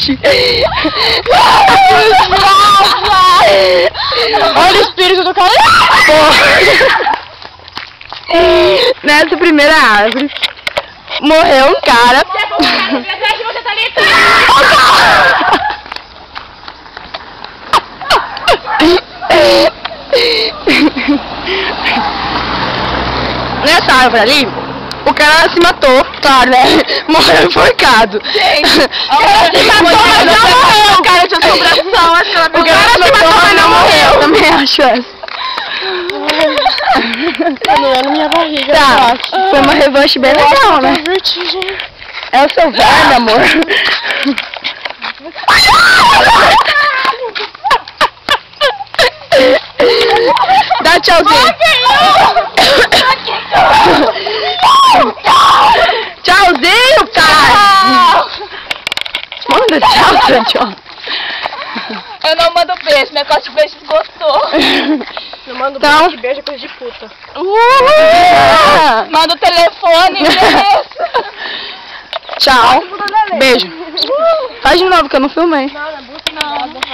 Oxi. Olha o espírito do cara. Nessa primeira árvore morreu um cara. Nessa árvore ali, o cara se matou, claro, né? Morreu enforcado. Gente, o cara se matou, mas não morreu. O cara de assombração, acho que ela O cara se matou, mas não morreu. Também acho essa. Tá doendo minha barriga. Tá, foi uma revanche bem legal, né? É o seu verme, amor. Dá tchauzinho. Tchauzinho, cara. Manda tchau, tchau. Eu não mando beijo, minha costa de beijo esgotou. Eu mando Então, beijo, beijo é coisa de puta. Manda o telefone, tchau. Beijo. Faz de novo que eu não filmei. Não, não é